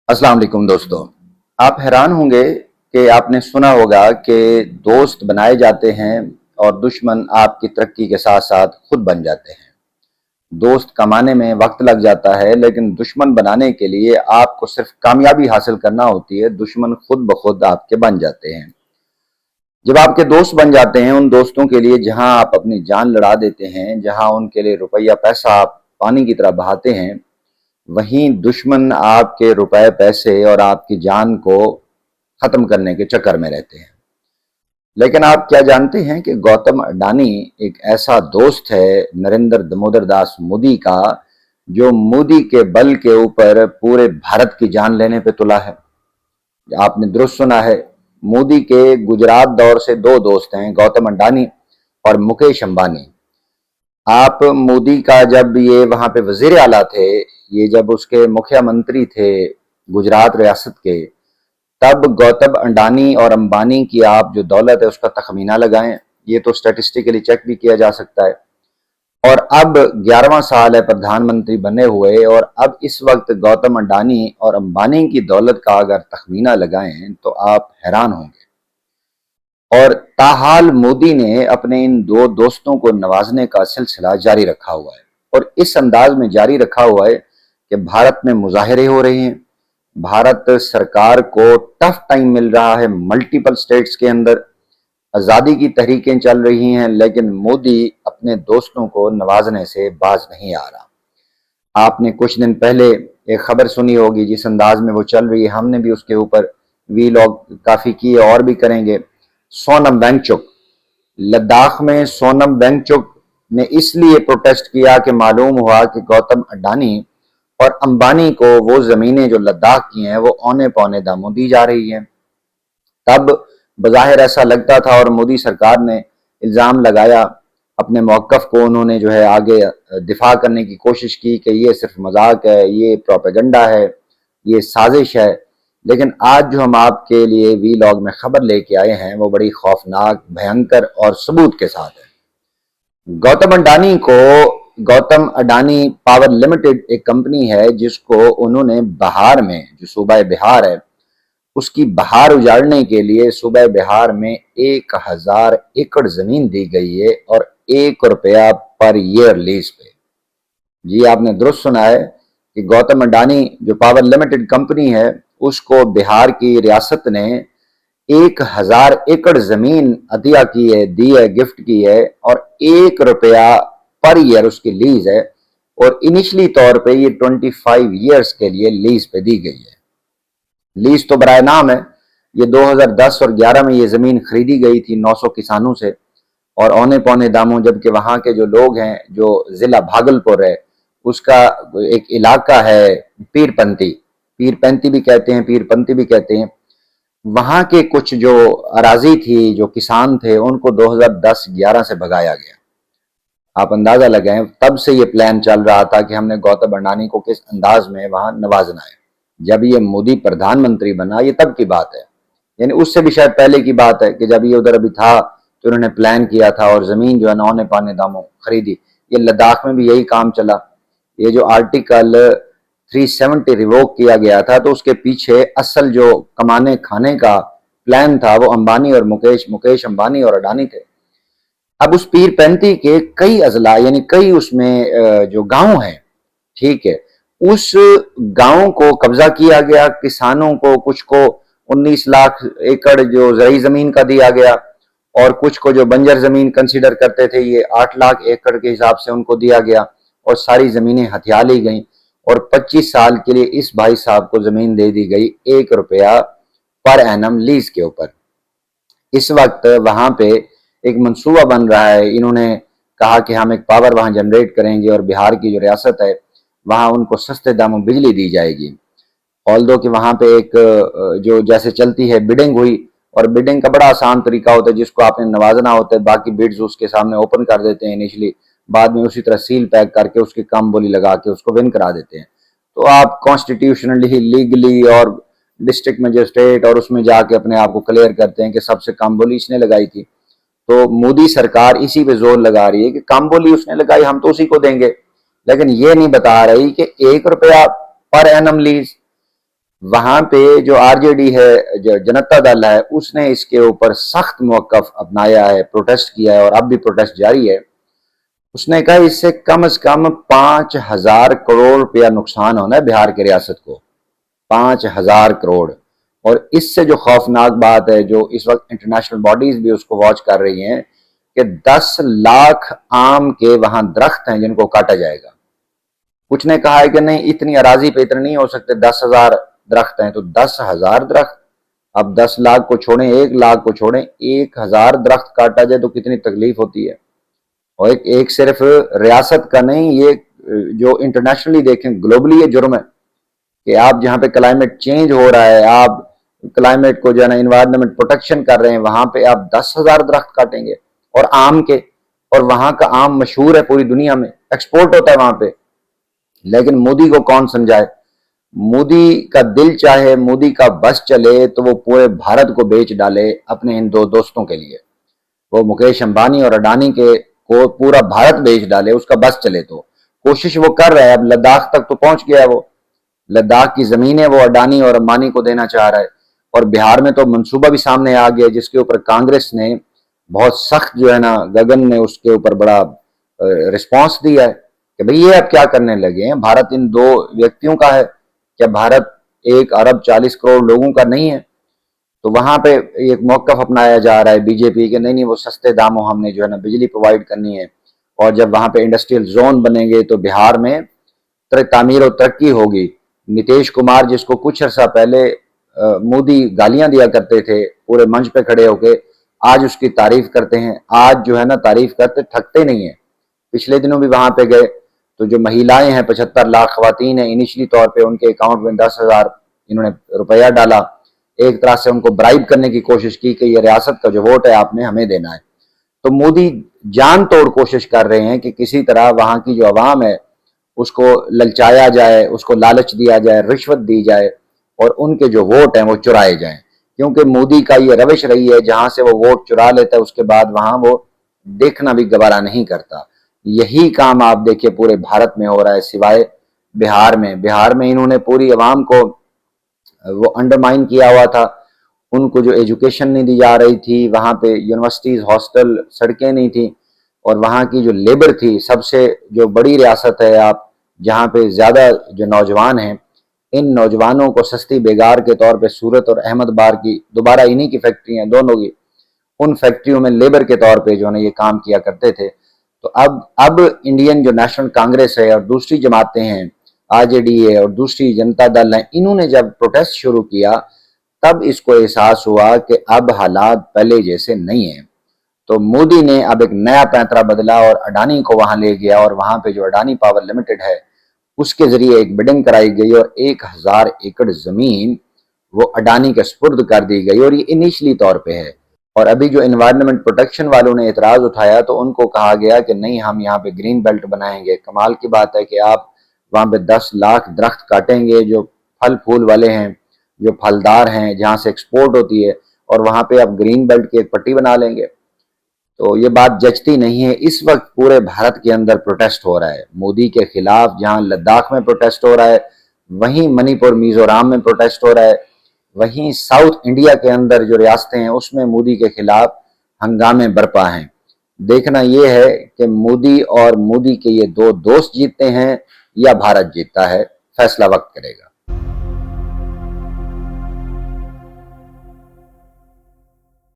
अस्सलाम वालेकुम दोस्तों। आप हैरान होंगे कि आपने सुना होगा कि दोस्त बनाए जाते हैं और दुश्मन आपकी तरक्की के साथ साथ खुद बन जाते हैं। दोस्त कमाने में वक्त लग जाता है, लेकिन दुश्मन बनाने के लिए आपको सिर्फ कामयाबी हासिल करना होती है। दुश्मन खुद ब खुद आपके बन जाते हैं। जब आपके दोस्त बन जाते हैं, उन दोस्तों के लिए जहां आप अपनी जान लड़ा देते हैं, जहां उनके लिए रुपया पैसा आप पानी की तरह बहाते हैं, वहीं दुश्मन आपके रुपए पैसे और आपकी जान को खत्म करने के चक्कर में रहते हैं। लेकिन आप क्या जानते हैं कि गौतम अडानी एक ऐसा दोस्त है नरेंद्र दामोदर दास मोदी का, जो मोदी के बल के ऊपर पूरे भारत की जान लेने पे तुला है। आपने दुरुस्त सुना है। मोदी के गुजरात दौर से दो दोस्त हैं, गौतम अडानी और मुकेश अंबानी। आप मोदी का जब ये वहां पे वजीर आला थे, ये जब उसके मुख्यमंत्री थे गुजरात रियासत के, तब गौतम अडानी और अंबानी की आप जो दौलत है उसका तखमीना लगाएं। ये तो स्टैटिस्टिकली चेक भी किया जा सकता है। और अब 11वां साल है प्रधानमंत्री बने हुए, और अब इस वक्त गौतम अडानी और अंबानी की दौलत का अगर तखमीना लगाएं तो आप हैरान होंगे। और ताहाल मोदी ने अपने इन दो दोस्तों को नवाजने का सिलसिला जारी रखा हुआ है, और इस अंदाज में जारी रखा हुआ है कि भारत में मुजाहरे हो रहे हैं। भारत सरकार को टफ टाइम मिल रहा है। मल्टीपल स्टेट्स के अंदर आजादी की तहरीकें चल रही हैं, लेकिन मोदी अपने दोस्तों को नवाजने से बाज नहीं आ रहा। आपने कुछ दिन पहले एक खबर सुनी होगी, जिस अंदाज में वो चल रही है, हमने भी उसके ऊपर वीलॉग काफी किए और भी करेंगे। सोनम वांगचुक, लद्दाख में सोनम वांगचुक ने इसलिए प्रोटेस्ट किया कि मालूम हुआ कि गौतम अडानी और अंबानी को वो जमीनें जो लद्दाख की हैं वो औने पौने दामों दी जा रही हैं। तब बज़ाहिर ऐसा लगता था, और मोदी सरकार ने इल्ज़ाम लगाया, अपने मौक़िफ़ को उन्होंने जो है आगे दिफा करने की कोशिश की कि ये सिर्फ मजाक है, ये प्रोपेगेंडा है, ये साजिश है। लेकिन आज जो हम आपके लिए वीलॉग में खबर लेके आए हैं वो बड़ी खौफनाक, भयंकर और सबूत के साथ है। गौतम अडानी पावर लिमिटेड एक कंपनी है जिसको उन्होंने बहार में, जो सूबा बिहार है, उसकी बहार उजाड़ने के लिए सूबा बिहार में 1000 एकड़ जमीन दी गई है, और ₹1 पर ईयर लीज पे। जी आपने दुरुस्त सुना है कि गौतम अडानी जो पावर लिमिटेड कंपनी है, उसको बिहार की रियासत ने 1000 एकड़ जमीन अतिया की है, दी है, गिफ्ट की है, और ₹1 पर ईयर उसकी लीज है। और इनिशली तौर पे ये 25 ईयर्स के लिए लीज पे दी गई है। लीज तो बराए नाम है। ये 2010 और 11 में ये जमीन खरीदी गई थी 900 किसानों से, और औने पौने दामों, जबकि वहां के जो लोग हैं, जो जिला भागलपुर है, उसका एक इलाका है पीरपंती, पीरपंती भी कहते हैं, पीरपंती भी कहते हैं। वहां के कुछ जो अराजी थी, जो किसान थे, उनको 2010-11 से भगाया गया। आप अंदाजा लगाएं, तब से ये प्लान चल रहा था कि हमने गौतम अडानी को किस अंदाज में वहां नवाजना है। जब ये मोदी प्रधानमंत्री बना, ये तब की बात है, यानी उससे भी शायद पहले की बात है, कि जब ये उधर अभी था तो उन्होंने प्लान किया था और जमीन जो है औने पौने दामों खरीदी। ये लद्दाख में भी यही काम चला। ये जो आर्टिकल 370 रिवोक किया गया था, तो उसके पीछे असल जो कमाने खाने का प्लान था वो अंबानी और मुकेश अंबानी और अडानी थे। अब उस पीर पैंती के कई अजला, यानी कई उसमें जो गांव हैं, ठीक है, उस गांव को कब्जा किया गया। किसानों को कुछ को 19 लाख एकड़ जो जरी जमीन का दिया गया, और कुछ को जो बंजर जमीन कंसीडर करते थे, ये 8 लाख एकड़ के हिसाब से उनको दिया गया, और सारी जमीनें हथिया ली गई। और 25 साल के लिए इस भाई साहब को जमीन दे दी गई ₹1 पर एनम लीज के ऊपर। इस वक्त वहां पे एक मंसूबा बन रहा है। इन्होंने कहा कि हम एक पावर वहां जनरेट करेंगे, और बिहार की जो रियासत है वहां उनको सस्ते दामों बिजली दी जाएगी। ऑल्दो कि वहां पे एक जो जैसे चलती है बिडिंग हुई, और बिडिंग का बड़ा आसान तरीका होता है, जिसको आपने नवाजना होता है, बाकी बिड्स उसके सामने ओपन कर देते हैं इनिशली, बाद में उसी तरह सील पैक करके उसकी कम बोली लगा के उसको विन करा देते हैं। तो आप कॉन्स्टिट्यूशनली, लीगली और डिस्ट्रिक्ट मजिस्ट्रेट और उसमें जाके अपने आप को क्लियर करते हैं कि सबसे कम बोली इसने लगाई थी। तो मोदी सरकार इसी पे जोर लगा रही है कि कम बोली उसने लगाई, हम तो उसी को देंगे। लेकिन ये नहीं बता रही कि ₹1 पर एनम लीज, वहां पे जो आरजेडी है, जो जनता दल है, उसने इसके ऊपर सख्त मौकफ अपनाया है, प्रोटेस्ट किया है और अब भी प्रोटेस्ट जारी है। उसने कहा इससे कम से कम 5,000 करोड़ रुपया नुकसान होना है बिहार की रियासत को, 5,000 करोड़। और इससे जो खौफनाक बात है, जो इस वक्त इंटरनेशनल बॉडीज भी उसको वॉच कर रही हैं, कि 10 लाख आम के वहां दरख्त हैं जिनको काटा जाएगा। कुछ ने कहा है कि नहीं, इतनी अराजी पे इतने नहीं हो सकते, 10,000 दरख्त हैं तो 10,000 दरख्त। अब 10 लाख को छोड़ें, 1 लाख को छोड़ें, 1,000 दरख्त काटा जाए तो कितनी तकलीफ होती है। और एक सिर्फ रियासत का नहीं, ये जो इंटरनेशनली देखें, ग्लोबली ये जुर्म है कि आप जहां पे क्लाइमेट चेंज हो रहा है, आप क्लाइमेट को जो है ना इन्वायरमेंट प्रोटेक्शन कर रहे हैं, वहां पे आप 10,000 दरख्त काटेंगे, और आम के। और वहां का आम मशहूर है पूरी दुनिया में, एक्सपोर्ट होता है वहां पे। लेकिन मोदी को कौन समझाए? मोदी का दिल चाहे, मोदी का बस चले तो वो पूरे भारत को बेच डाले अपने इन दो दोस्तों के लिए। वो मुकेश अंबानी और अडानी के को पूरा भारत बेच डाले, उसका बस चले तो। कोशिश वो कर रहा है, अब लद्दाख तक तो पहुंच गया है वो। लद्दाख की जमीनें वो अडानी और अंबानी को देना चाह रहा है। और बिहार में तो मंसूबा भी सामने आ गया, जिसके ऊपर कांग्रेस ने बहुत सख्त जो है ना, गगन ने उसके ऊपर बड़ा रिस्पॉन्स दिया है कि भाई ये अब क्या करने लगे हैं, भारत इन दो व्यक्तियों का है क्या? भारत 1 अरब 40 करोड़ लोगों का नहीं है? तो वहां पे एक मौकफ अपनाया जा रहा है बीजेपी के, नहीं नहीं वो सस्ते दामों हमने जो है ना बिजली प्रोवाइड करनी है। और जब वहां पे इंडस्ट्रियल जोन बनेंगे तो बिहार में तामीर और तरक्की होगी। नीतीश कुमार, जिसको कुछ अर्सा पहले मोदी गालियां दिया करते थे पूरे मंच पे खड़े होके, आज उसकी तारीफ करते हैं। आज जो है ना तारीफ करते थकते नहीं है। पिछले दिनों भी वहां पे गए तो जो महिलाएं हैं, 75 लाख खवातीन हैं, इनिशियली तौर पे उनके अकाउंट में 10,000 इन्होंने रुपया डाला। एक तरह से उनको ब्राइब करने की कोशिश की कि ये रियासत का जो वोट है आपने हमें देना है। तो मोदी जान तोड़ कोशिश कर रहे हैं कि किसी तरह वहां की जो आवाम है उसको ललचाया जाए, उसको लालच दिया जाए, रिश्वत दी जाए, और उनके जो वोट हैं वो चुराए जाएं। क्योंकि मोदी का ये रविश रही है, जहां से वो वोट चुरा लेता है उसके बाद वहां वो देखना भी गवारा नहीं करता। यही काम आप देखिए पूरे भारत में हो रहा है, सिवाय बिहार में। बिहार में इन्होंने पूरी आवाम को वो अंडरमाइन किया हुआ था। उनको जो एजुकेशन नहीं दी जा रही थी, वहां पे यूनिवर्सिटीज, हॉस्टल, सड़कें नहीं थी। और वहां की जो लेबर थी, सबसे जो बड़ी रियासत है आप, जहां पे ज्यादा जो नौजवान हैं, इन नौजवानों को सस्ती बेगार के तौर पे सूरत और अहमदाबाद की, दोबारा इन्हीं की फैक्ट्री हैं दोनों की, उन फैक्ट्रियों में लेबर के तौर पे जो है ये काम किया करते थे। तो अब इंडियन जो नेशनल कांग्रेस है और दूसरी जमातें हैं, आरजेडी है और दूसरी जनता दल है, इन्होंने जब प्रोटेस्ट शुरू किया तब इसको एहसास हुआ कि अब हालात पहले जैसे नहीं है। तो मोदी ने अब एक नया पैंतरा बदला और अडानी को वहां ले गया, और वहां पे जो अडानी पावर लिमिटेड है उसके जरिए एक बिडिंग कराई गई और 1,000 एकड़ जमीन वो अडानी के सुपुर्द कर दी गई। और ये इनिशियली तौर पे है। और अभी जो इन्वायरमेंट प्रोटेक्शन वालों ने एतराज उठाया तो उनको कहा गया कि नहीं, हम यहाँ पे ग्रीन बेल्ट बनाएंगे। कमाल की बात है कि आप वहां पे 10 लाख दरख्त काटेंगे जो फल फूल वाले हैं, जो फलदार हैं, जहां से एक्सपोर्ट होती है, और वहां पे आप ग्रीन बेल्ट की एक पट्टी बना लेंगे। तो ये बात जचती नहीं है। इस वक्त पूरे भारत के अंदर प्रोटेस्ट हो रहा है मोदी के खिलाफ। जहां लद्दाख में प्रोटेस्ट हो रहा है, वहीं मणिपुर, मिजोरम में प्रोटेस्ट हो रहा है, वहीं साउथ इंडिया के अंदर जो रियासतें हैं उसमें मोदी के खिलाफ हंगामे बरपा हैं। देखना यह है कि मोदी और मोदी के ये दो दोस्त जीतते हैं या भारत जीतता है, फैसला वक्त करेगा।